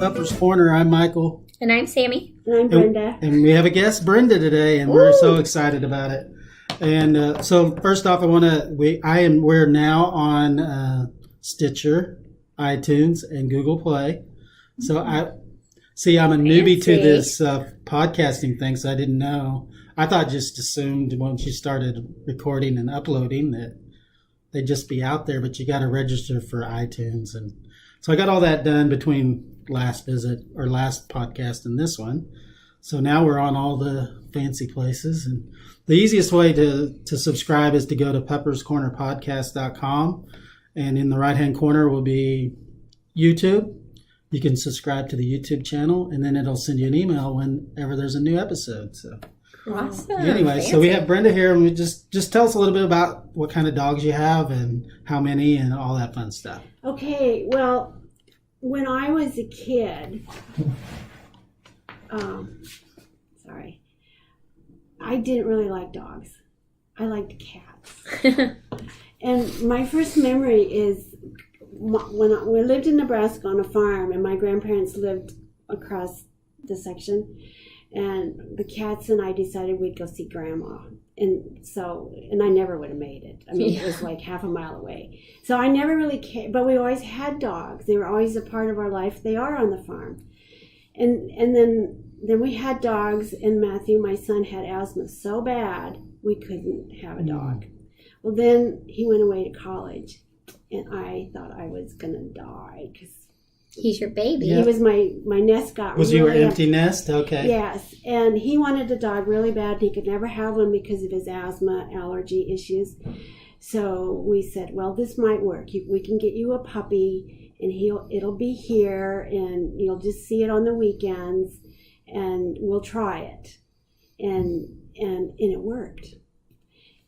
Puppers Corner. I'm Michael. And I'm Sammy. And I'm Brenda. And we have a guest, Brenda, today, and we're so excited about it. And so first off, we're now on Stitcher, iTunes, and Google Play. So I'm a newbie to this podcasting thing, so I didn't know. I thought just assumed once you started recording and uploading that they'd just be out there, but you got to register for iTunes. And so I got all that done between last podcast and this one. So now we're on all the fancy places. And the easiest way to subscribe is to go to pupperscornerpodcast.com. And in the right-hand corner will be YouTube. You can subscribe to the YouTube channel, and then it'll send you an email whenever there's a new episode. So. Awesome. Anyway, so we have Brenda here, and we just tell us a little bit about what kind of dogs you have and how many and all that fun stuff. Okay, well, when I was a kid, I didn't really like dogs. I liked cats. And my first memory is when we lived in Nebraska on a farm, and my grandparents lived across the section. And the cats and I decided we'd go see Grandma. And I never would have made it. I mean, It was like half a mile away. So I never really cared, but we always had dogs. They were always a part of our life. They are on the farm. And then we had dogs, and Matthew, my son, had asthma so bad we couldn't have a dog. Well, then he went away to college, and I thought I was going to die because he's your baby. He was my nest got Was really your empty nest? Okay. Yes, and he wanted a dog really bad, and he could never have one because of his asthma, allergy issues. So we said, well, this might work. We can get you a puppy, and it'll be here, and you'll just see it on the weekends, and we'll try it. And it worked.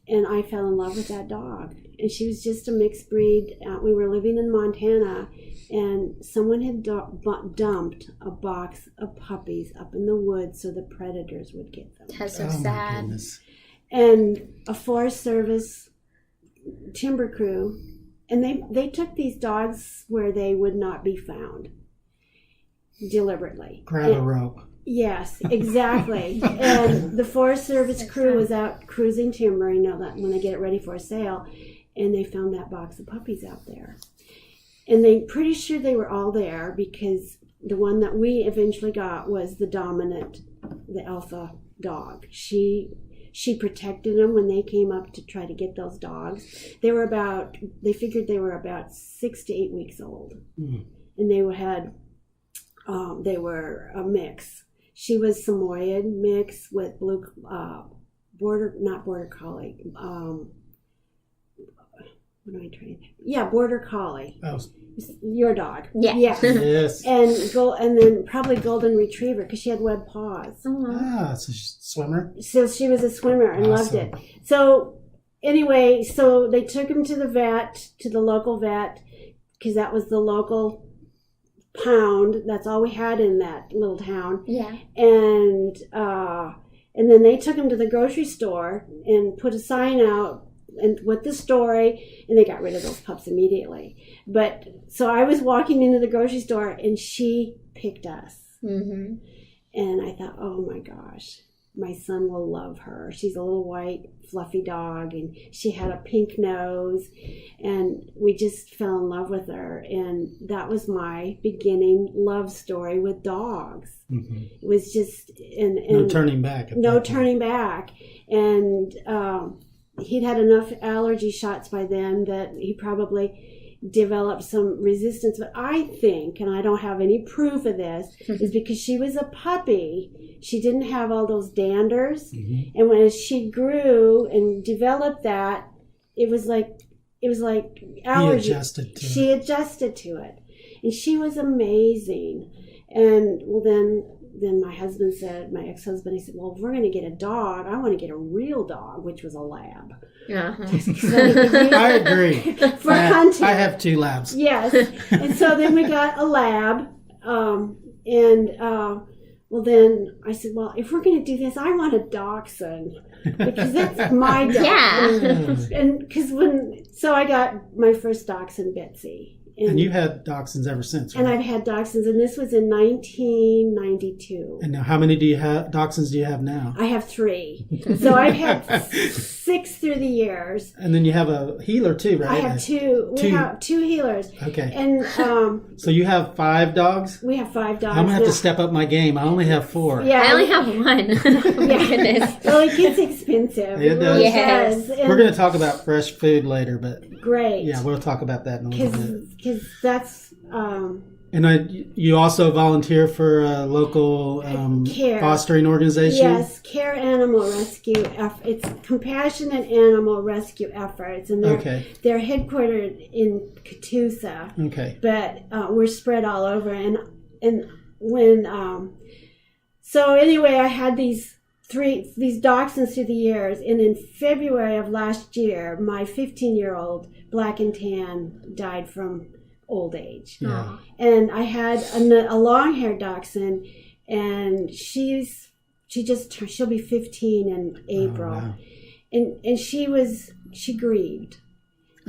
And I fell in love with that dog. And she was just a mixed breed. We were living in Montana, and someone had dumped a box of puppies up in the woods so the predators would get them. That's so sad. And a Forest Service timber crew, and they took these dogs where they would not be found deliberately. Grab a rope. Yes, exactly. And the Forest Service crew was out cruising timber, that when they get it ready for a sale, and they found that box of puppies out there. And they're pretty sure they were all there because the one that we eventually got was the dominant, the alpha dog. She protected them when they came up to try to get those dogs. They figured they were about 6 to 8 weeks old. Mm. And they were a mix. She was Samoyed mix with blue, not border collie. What am I trying to think? Yeah, border collie. Oh. Your dog. Yeah. Yes. And then probably golden retriever because she had webbed paws. Ah, so she's a swimmer. So she was a swimmer and loved it. So anyway, so they took him to the local vet, because that was the local pound. That's all we had in that little town. Yeah. And then they took him to the grocery store and put a sign out and with the story, and they got rid of those pups immediately. But so I was walking into the grocery store, and she picked us. Mm-hmm. And I thought, oh my gosh, my son will love her. She's a little white, fluffy dog, and she had a pink nose, and we just fell in love with her. And that was my beginning love story with dogs. Mm-hmm. It was just no turning back. No turning back. And he'd had enough allergy shots by then that he probably developed some resistance. But I think, and I don't have any proof of this, is because she was a puppy, she didn't have all those danders. Mm-hmm. And when she grew and developed that, it was like allergy. She adjusted to it. And she was amazing. And well, then my husband said, my ex-husband, he said, well, if we're going to get a dog, I want to get a real dog, which was a lab. Uh-huh. I agree. For hunting. I have 2 labs. Yes. And so then we got a lab. Well, then I said, well, if we're going to do this, I want a dachshund because that's my dog. Yeah. And because so I got my first dachshund, Betsy. And you've had dachshunds ever since, right? And I've had dachshunds, and this was in 1992. And now, how many dachshunds do you have now? I have 3. So I've had 6 through the years. And then you have a healer too, right? I have 2. We have 2 healers. Okay. And so you have 5 dogs? we have 5 dogs. I'm gonna have now. to step up my game. I only have 4. Yeah, I only have 1. Oh my goodness. Well, it gets expensive. It does. Yes. And We're going to talk about fresh food later, but great. yeah, we'll talk about that in a little bit. Because that's And you also volunteer for a local Care. fostering organization? yes, Care Animal Rescue. It's Compassionate Animal Rescue Efforts, and they're headquartered in Catoosa, Okay. but we're spread all over. And when so anyway, I had these dachshunds through the years, and in February of last year, my 15-year-old black and tan died from old age. Yeah. And I had a long-haired dachshund, and she'll be 15 in April. Oh, wow. And she grieved.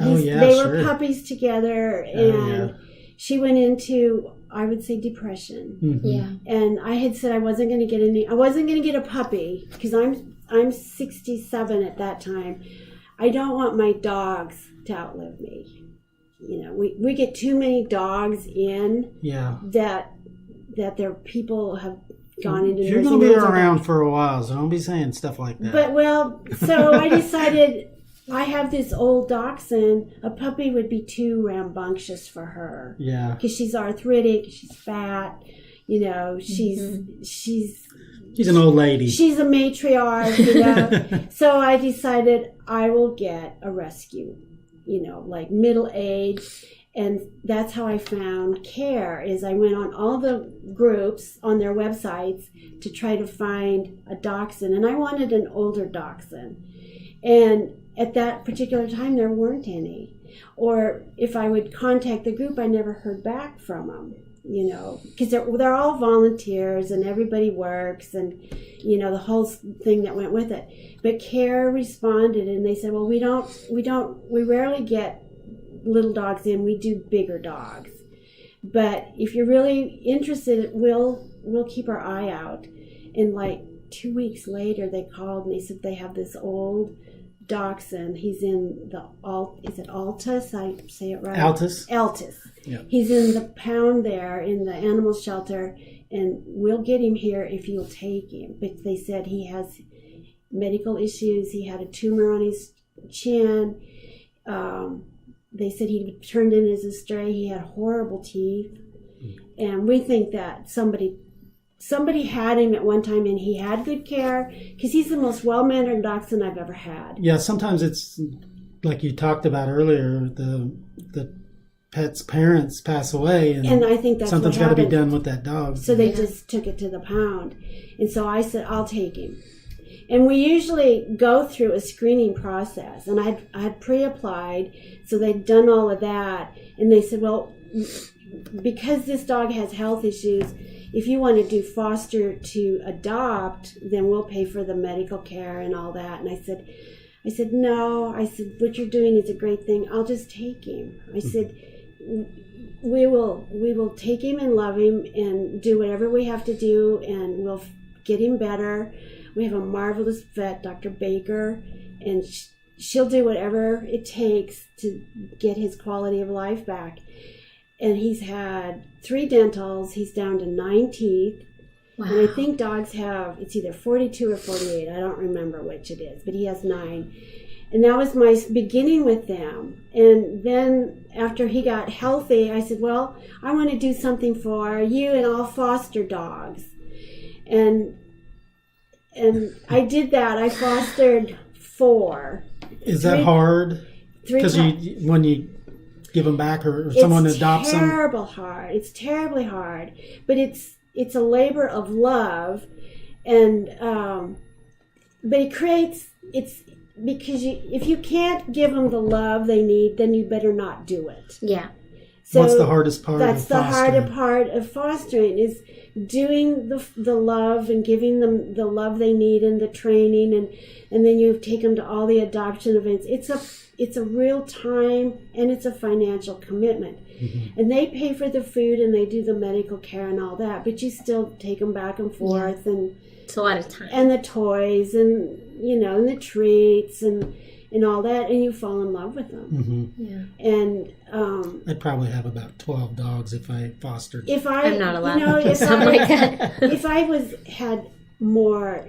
Oh, yeah, they sure. were puppies together, Oh, and she went into, I would say, depression. Mm-hmm. Yeah. And I had said I wasn't going to get a puppy because I'm 67 at that time. I don't want my dogs to outlive me. You know, we get too many dogs in Yeah. that their people have gone into. You're going to be around for a while, so don't be saying stuff like that. But so I decided I have this old dachshund. A puppy would be too rambunctious for her. Yeah. Because she's arthritic, she's fat. You know, she's She's an old lady. She's a matriarch. You know, so I decided I will get a rescue. You know, like middle age. And that's how I found Care, is I went on all the groups on their websites to try to find a dachshund. And I wanted an older dachshund. And at that particular time, there weren't any. Or if I would contact the group, I never heard back from them. You know, because they're all volunteers and everybody works, and you know the whole thing that went with it. But Care responded, and they said, "Well, we rarely get little dogs in. We do bigger dogs. But if you're really interested, we'll keep our eye out." And like 2 weeks later, they called and they said they have this old dachshund. He's in the is it Altus? I say it right. Altus. Yeah. He's in the pound there in the animal shelter, and we'll get him here if you'll take him. But they said he has medical issues. He had a tumor on his chin. They said he turned in as a stray. He had horrible teeth, and we think that somebody had him at one time, and he had good care because he's the most well-mannered dachshund I've ever had. Yeah, sometimes it's like you talked about earlier, the pet's parents pass away, and I think that's something's what got to be happened. done with that dog. So they just took it to the pound. And so I said, I'll take him. And we usually go through a screening process. And I'd pre-applied, so they'd done all of that. And they said, well, because this dog has health issues, if you want to do foster to adopt, then we'll pay for the medical care and all that. And I said, no. I said, what you're doing is a great thing. I'll just take him. I said, we will take him and love him and do whatever we have to do, and we'll get him better. We have a marvelous vet, Dr. Baker, and she'll do whatever it takes to get his quality of life back. And he's had 3 dentals. He's down to 9 teeth. Wow. And I think dogs have, it's either 42 or 48. I don't remember which it is, but he has 9. And that was my beginning with them. And then after he got healthy, I said, well, I want to do something for you, and I'll foster dogs. And I did that. I fostered 4. Is that hard? 3 Because when you give them back, or someone adopts them? It's terribly hard. But it's a labor of love. And but it creates, because if you can't give them the love they need, then you better not do it. Yeah. So what's the hardest part that's of the fostering? harder part of fostering is doing the love and giving them the love they need and the training, and then you take them to all the adoption events. It's a real time and it's a financial commitment. Mm-hmm. And they pay for the food and they do the medical care and all that, but you still take them back and forth, and It's a lot of time. and the toys and and the treats and all that, and you fall in love with them. Mm-hmm. Yeah. And I'd probably have about 12 dogs if I fostered. if I'm not allowed if something like that. if I had more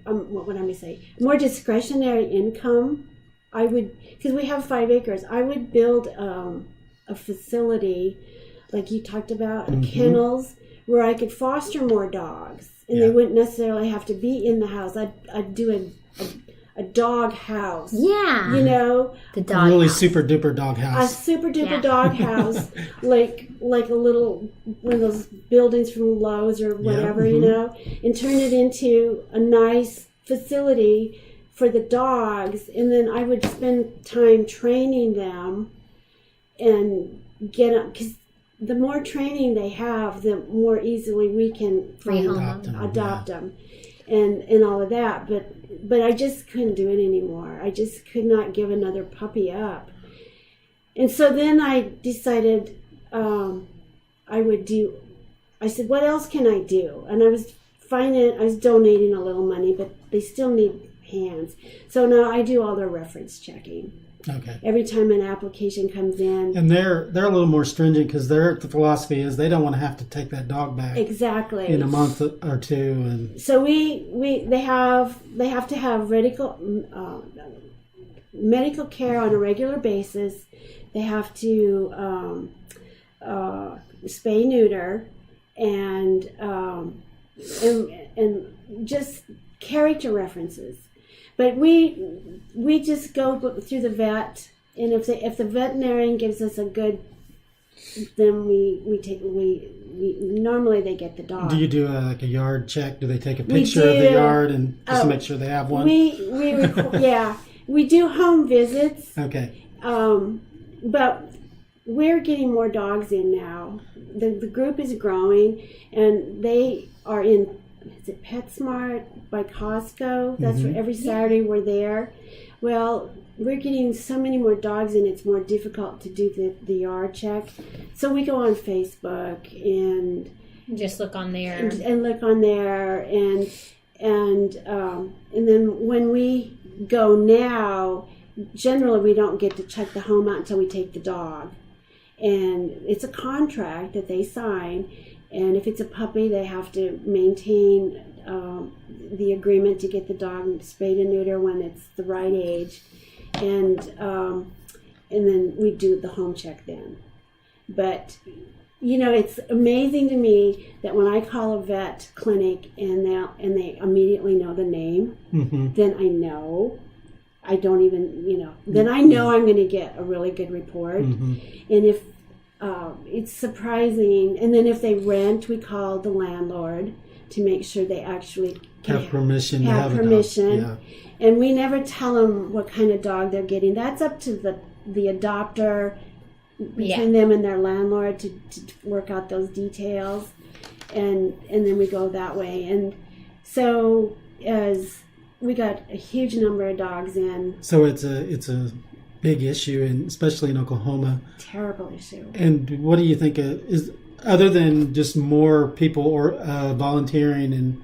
what would I say, more discretionary income, I would, because we have 5 acres, I would build a facility like you talked about, kennels, where I could foster more dogs, and they wouldn't necessarily have to be in the house. I'd do a dog house. Yeah. The dog really house. super duper dog A house. super duper Yeah. dog house, like a little one of those buildings from Lowe's or whatever, and turn it into a nice facility for the dogs. And then I would spend time training them and get them, because the more training they have, the more easily we can adopt them and all of that. But I just couldn't do it anymore. I just could not give another puppy up. And so then I decided I said, what else can I do? And I was donating a little money, but they still need hands. So now I do all their reference checking. Okay. Every time an application comes in. And they're a little more stringent because the philosophy is they don't want to have to take that dog back Exactly. in a month or two. And so they have to have medical care on a regular basis. They have to spay, neuter, and just character references. But we just go through the vet, and if the veterinarian gives us a good, then we normally they get the dog. do you do a yard check? Do they take a picture of the yard and just make sure they have one? We do home visits. Okay. But we're getting more dogs in now. The group is growing, and they are in, is it PetSmart by Costco? That's where every Saturday we're there. Well, we're getting so many more dogs in, it's more difficult to do the yard check. So we go on Facebook and Just look on there. and look on there, and then when we go now, generally we don't get to check the home out until we take the dog, and it's a contract that they sign, and if it's a puppy they have to maintain the agreement to get the dog spayed and neuter when it's the right age, and then we do the home check then. But it's amazing to me that when I call a vet clinic and they immediately know the name, then I know. I don't even, then I know I'm going to get a really good report. And if it's surprising, and then if they rent, we call the landlord to make sure they actually Have permission to have have permission. a dog. And we never tell them what kind of dog they're getting. That's up to the adopter, between them and their landlord to work out those details, and then we go that way. And so as we got a huge number of dogs in. So it's a big issue, and especially in Oklahoma. Terrible issue. And what do you think is, other than just more people or volunteering, and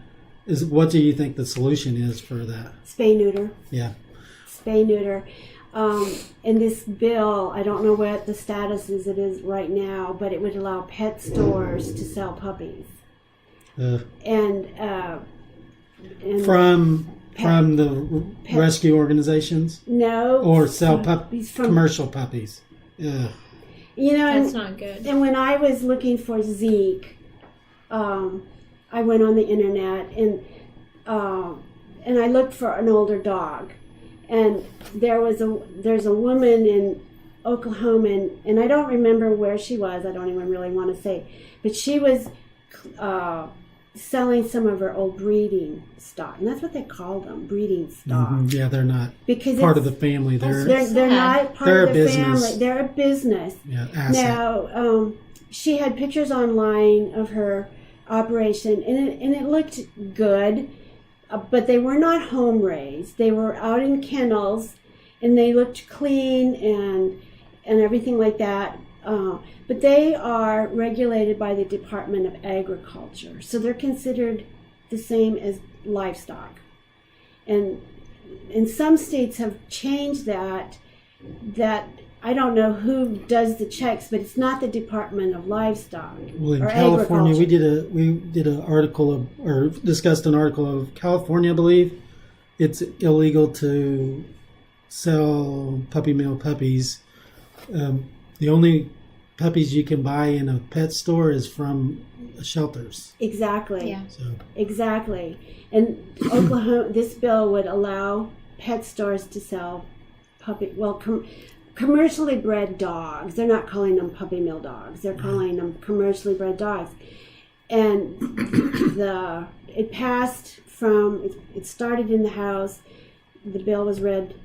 what do you think the solution is for that? Spay neuter. Yeah. Spay neuter. And this bill, I don't know what the status is right now, but it would allow pet stores to sell puppies. And from the rescue organizations? No. Or sell commercial puppies? Ugh. That's not good. And when I was looking for Zeke, I went on the internet and I looked for an older dog, and there's a woman in Oklahoma, and I don't remember where she was. I don't even really want to say, but she was selling some of her old breeding stock, and that's what they call them, breeding stock. Yeah, they're not because part of the family. They're they're not part they're of a the business. family. They're a business. Yeah, asset. Now, she had pictures online of her operation, and it looked good, but they were not home raised. They were out in kennels, and they looked clean and everything like that. But they are regulated by the Department of Agriculture, so they're considered the same as livestock. And some states have changed that I don't know who does the checks, but it's not the Department of Livestock. Well, in or California, Agriculture. we did an article or discussed an article of California, I believe. It's illegal to sell puppy mill puppies. The only puppies you can buy in a pet store is from shelters. Exactly. Yeah. So Exactly. And Oklahoma, this bill would allow pet stores to sell commercially bred dogs. They're not calling them puppy mill dogs. They're calling them commercially bred dogs. And it passed it started in the House. The bill was read,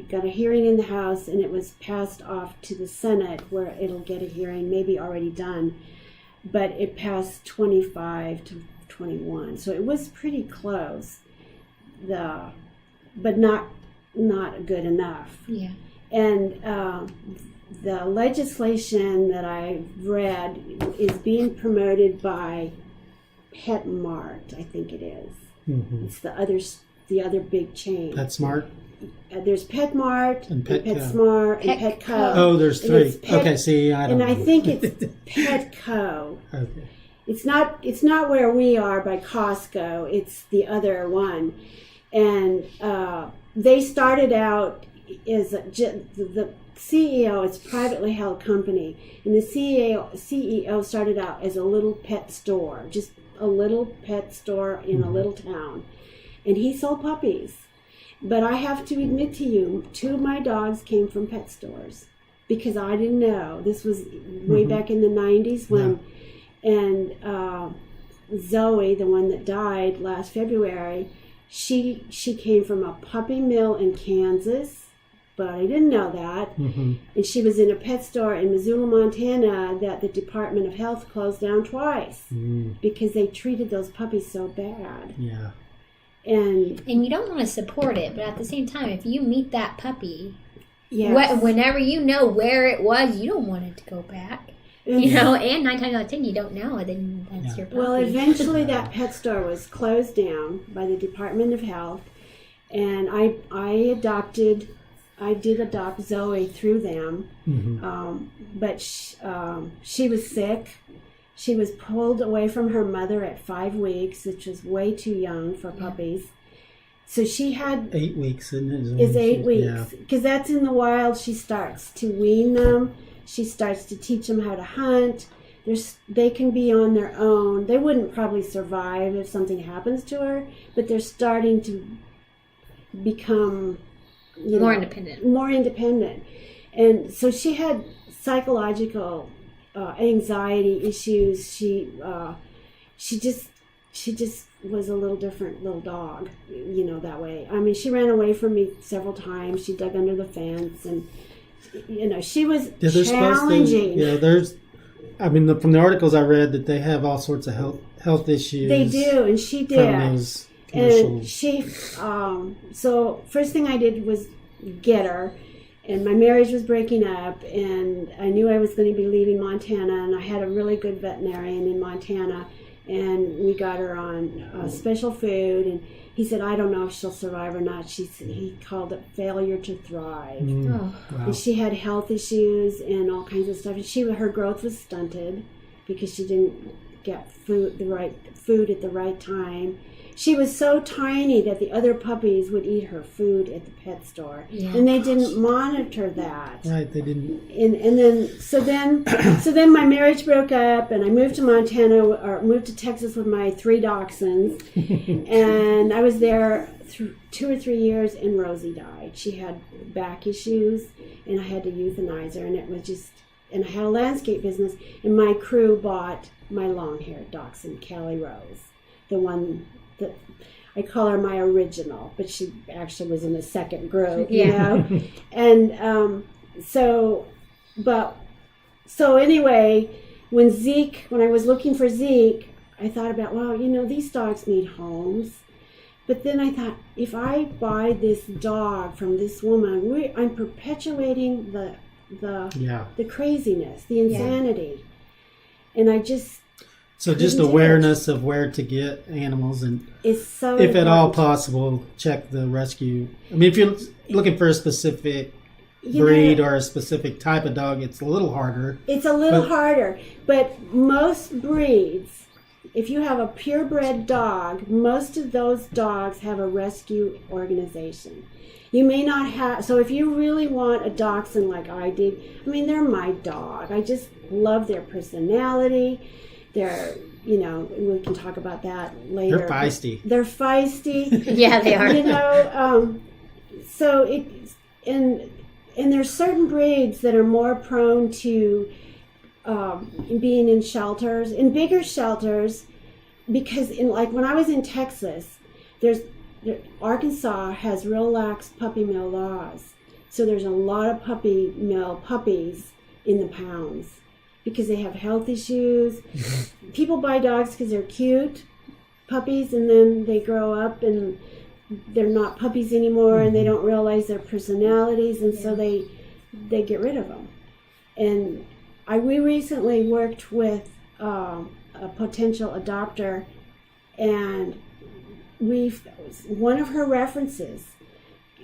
got a hearing in the House, and it was passed off to the Senate, where it'll get a hearing, maybe already done. But it passed 25 to 21, so it was pretty close. But not good enough. Yeah. And the legislation that I read is being promoted by Pet Mart, I think it is. Mm-hmm. It's the other big chain. PetSmart. There's Pet Mart and Petco. PetSmart and Petco. Oh, there's And three. it's Okay, see, I don't know. And I think it's Petco. Okay. It's not where we are by Costco. It's the other one, and they started out as the CEO. It's a privately held company, and the CEO started out as a little pet store, just a little pet store in a little town, and he sold puppies. But I have to admit to you, 2 of my dogs came from pet stores because I didn't know. This was way back in the 90s when. Yeah. And Zoe, the one that died last February, she came from a puppy mill in Kansas, but I didn't know that. Mm-hmm. And she was in a pet store in Missoula, Montana, that the Department of Health closed down twice because they treated those puppies so bad. Yeah. And you don't want to support it, but at the same time, if you meet that puppy, yes. whenever you know where it was, you don't want it to go back. And 9 times out of 10, you don't know, and then that's your puppy. Well, eventually that pet store was closed down by the Department of Health, and I did adopt Zoe through them, but she was sick. She was pulled away from her mother at 5 weeks, which was way too young for puppies. So she had 8 weeks, isn't it? Is 8 weeks, because that's in the wild. She starts to wean them. She starts to teach them how to hunt. They can be on their own. They wouldn't probably survive if something happens to her, but they're starting to become more independent. More independent. And so she had psychological anxiety issues. She just was a little different little dog, that way. I mean, she ran away from me several times. She dug under the fence, and she was challenging. From the articles I read, that they have all sorts of health issues. They do, and she did. From those commercials. And she, so first thing I did was get her, and my marriage was breaking up, and I knew I was going to be leaving Montana, and I had a really good veterinarian in Montana, and we got her on special food, and he said, I don't know if she'll survive or not. He called it failure to thrive. Wow. And she had health issues and all kinds of stuff. And her growth was stunted because she didn't get the right food at the right time. She was so tiny that the other puppies would eat her food at the pet store, and they didn't monitor that. Right, they didn't. And then my marriage broke up, and I moved to Montana, or moved to Texas with my 3 dachshunds, and I was there 2 or 3 years, and Rosie died. She had back issues, and I had to euthanize her, and it was just. And I had a landscape business, and my crew bought my long-haired dachshund, Callie Rose. the one that I call her my original, but she actually was in the second group, you know? And so anyway, when I was looking for Zeke, I thought about, well, you know, these dogs need homes. But then I thought, if I buy this dog from this woman, I'm perpetuating the craziness, the insanity. And I just... So just awareness of where to get animals, and it's so if at all important. possible, check the rescue. I mean, if you're looking for a specific breed or a specific type of dog, it's a little harder. It's a little harder. But most breeds, if you have a purebred dog, most of those dogs have a rescue organization. You may not have, so if you really want a dachshund like I did, I mean, they're my dog. I just love their personality. They're, you know, we can talk about that later. They're feisty. They're feisty. Yeah, they are. You know, so and there's certain breeds that are more prone to being in shelters, in bigger shelters, because like when I was in Texas, Arkansas has real lax puppy mill laws, so there's a lot of puppy mill puppies in the pounds because they have health issues. People buy dogs because they're cute puppies, and then they grow up and they're not puppies anymore, and they don't realize their personalities, and so they get rid of them. And we recently worked with a potential adopter, and one of her references,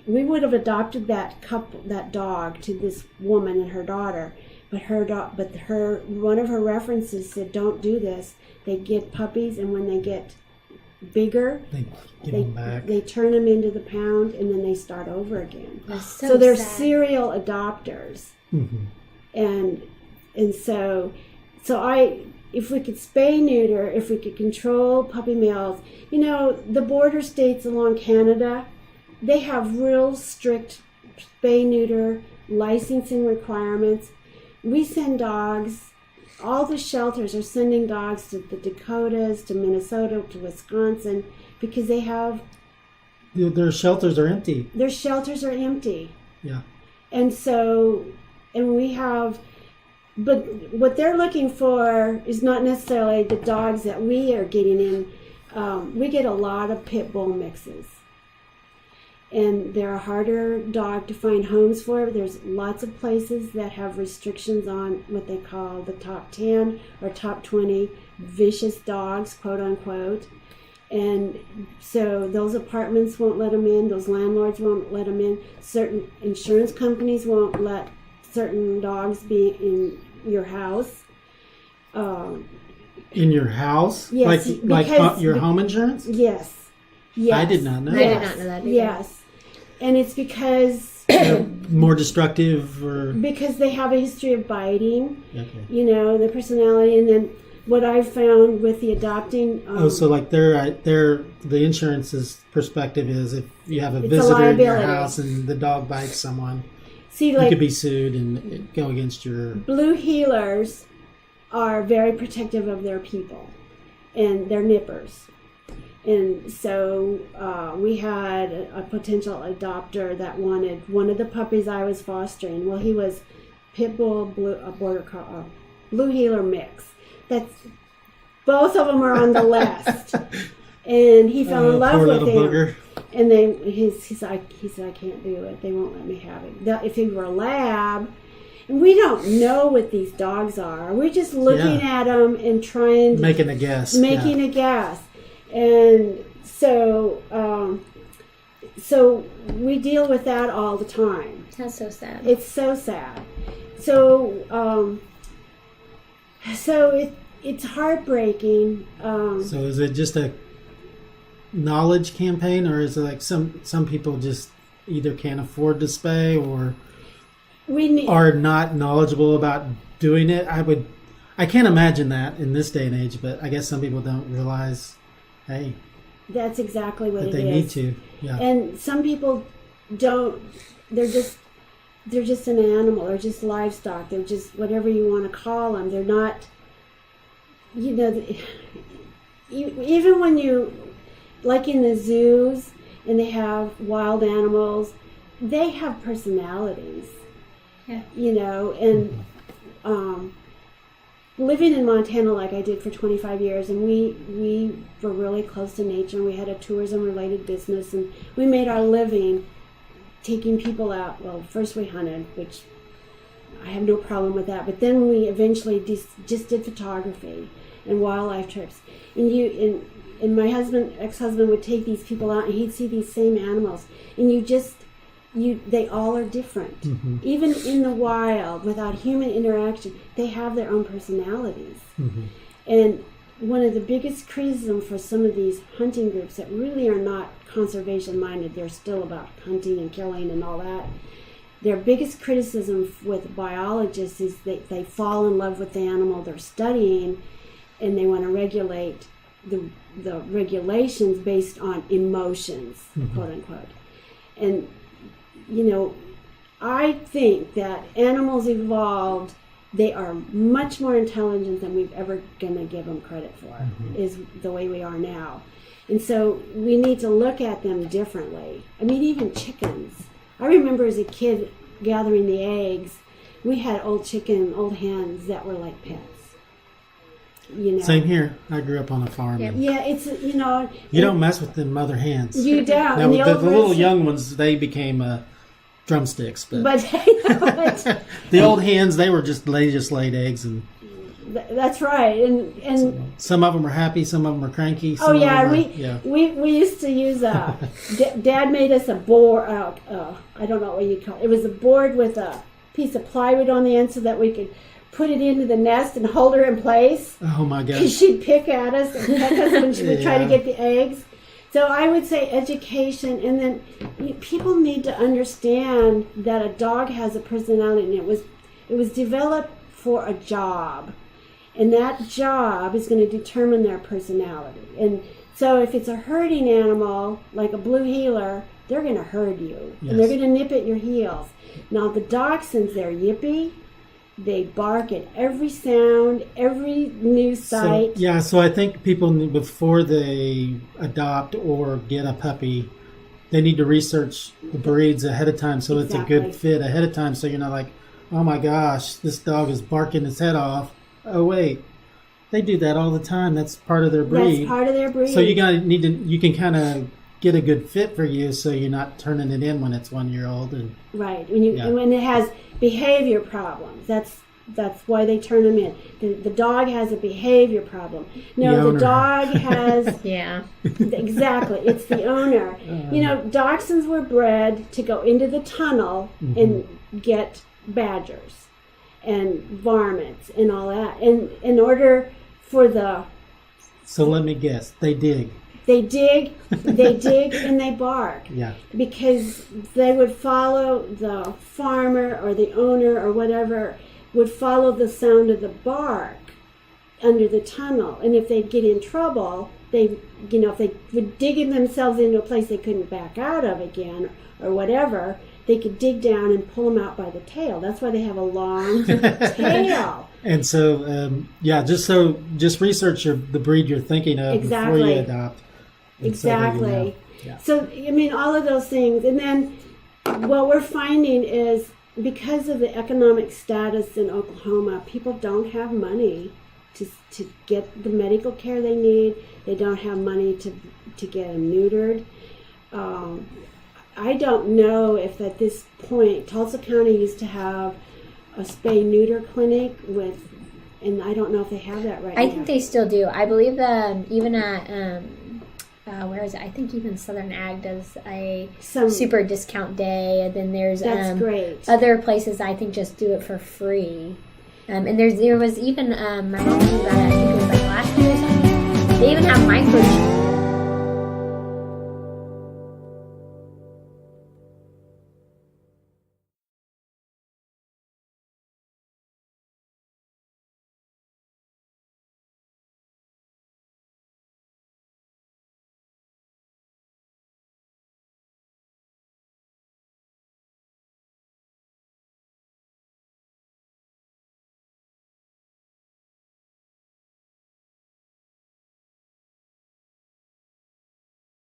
we would have adopted that dog to this woman and her daughter, but one of her references said, don't do this. They get puppies, and when they get bigger, they turn them into the pound, and then they start over again. That's so they're sad. serial adopters. And so if we could spay neuter, if we could control puppy mills, you know, the border states along Canada, they have real strict spay neuter licensing requirements. We send dogs, all the shelters are sending dogs to the Dakotas, to Minnesota, to Wisconsin, because they have... Their shelters are empty. Their shelters are empty. Yeah. And so, and we have... But what they're looking for is not necessarily the dogs that we are getting in. We get a lot of pit bull mixes. And they're a harder dog to find homes for. There's lots of places that have restrictions on what they call the top 10 or top 20 vicious dogs, quote unquote. And so those apartments won't let them in. Those landlords won't let them in. Certain insurance companies won't let certain dogs be in your house. In your house? Yes, like your home insurance? Yes. I did not know I that. did not know that either. Yes. And it's because... More destructive, or... Because they have a history of biting, Okay. you know, their personality. And then what I've found with the adopting... so like the insurance's perspective is if you have a It's a visitor in your liability. house and the dog bites someone, See, you like, could be sued and go against your... blue heelers are very protective of their people, and they're nippers. And so we had a potential adopter that wanted one of the puppies I was fostering. Well, he was pit bull, blue heeler mix. That's both of them are on the list. And he fell in love poor with little him. booger. And he said, I can't do it. They won't let me have it. If he were a lab, and we don't know what these dogs are. We're just looking at them and trying to Making a guess. a guess. And so we deal with that all the time. That's so sad. It's so sad. So it's heartbreaking. So is it just a knowledge campaign, or is it like some people just either can't afford to spay or are not knowledgeable about doing it? I can't imagine that in this day and age, but I guess some people don't realize, hey, that's exactly what that it they is. need to. Yeah. And some people don't. They're just an animal. They're just livestock. They're just whatever you want to call them. They're not. You know, even when you, like in the zoos, and they have wild animals, they have personalities. Yeah. You know, and living in Montana like I did for 25 years, and we were really close to nature, and we had a tourism-related business, and we made our living taking people out. Well, first we hunted, which I have no problem with that, but then we eventually just did photography and wildlife trips. And my ex-husband would take these people out, and he'd see these same animals, and they all are different. Mm-hmm. Even in the wild, without human interaction, they have their own personalities. Mm-hmm. And one of the biggest criticisms for some of these hunting groups that really are not conservation minded, they're still about hunting and killing and all that. Their biggest criticism with biologists is they fall in love with the animal they're studying, and they want to regulate the regulations based on emotions, Mm-hmm. quote unquote. And you know, I think that animals evolved, they are much more intelligent than we've ever gonna give them credit for, Mm-hmm. is the way we are now. And so we need to look at them differently. I mean, even chickens. I remember as a kid gathering the eggs, we had old hens that were like pets. You know? Same here. I grew up on a farm. Yep. and Yeah, it's, you know. You don't mess with the mother hens. You don't. Now, And the old little birds- young ones, they became drumsticks. But But the old hens, they just laid eggs, and that's right. And some of them are happy, some of them are cranky. oh Some of yeah, them we used to use Dad made us a board. I don't know what you call it. It was a board with a piece of plywood on the end so that we could put it into the nest and hold her in place. Oh my Because gosh. she'd pick at us and peck us when she would try to Yeah. get the eggs. So I would say education, and then people need to understand that a dog has a personality, and it was developed for a job, and that job is going to determine their personality. And so if it's a herding animal, like a blue heeler, they're going to herd you, Yes. and they're going to nip at your heels. Now the dachshunds, they're yippy. They bark at every sound, every new sight. So I think people, before they adopt or get a puppy, they need to research the breeds ahead of time so it's a Exactly. good fit ahead of time, so you're not like, oh my gosh, this dog is barking his head off. Oh wait, they do that all the time. That's part of their breed. That's part of their breed. So you can kind of get a good fit for you, so you're not turning it in when it's 1 year old. And Right. And when it has behavior problems, that's why they turn them in. The dog has a behavior problem. No, The the owner. dog has Yeah. exactly. It's the owner. You know, dachshunds were bred to go into the tunnel and get badgers and varmints and all that. And in order for so let me guess, they dig. they dig, and they bark. Yeah. Because they would follow the farmer or the owner or whatever would follow the sound of the bark under the tunnel, and if they'd get in trouble, if they would dig themselves into a place they couldn't back out of again or whatever, they could dig down and pull them out by the tail. That's why they have a long tail. And so, just research the breed you're thinking of before you Exactly. adopt. And so that you Exactly. know. Yeah. So, I mean, all of those things. And then what we're finding is because of the economic status in Oklahoma, people don't have money to get the medical care they need. They don't have money to get them neutered. I don't know if at this point, Tulsa County used to have a spay-neuter clinic and I don't know if they have that right now. I think they still do. I believe even at where is it? I think even Southern Ag does a super discount day, and then there's That's great. other places I think just do it for free. And there was even my mom told me about it. I think it was like last year or something. They even have microchips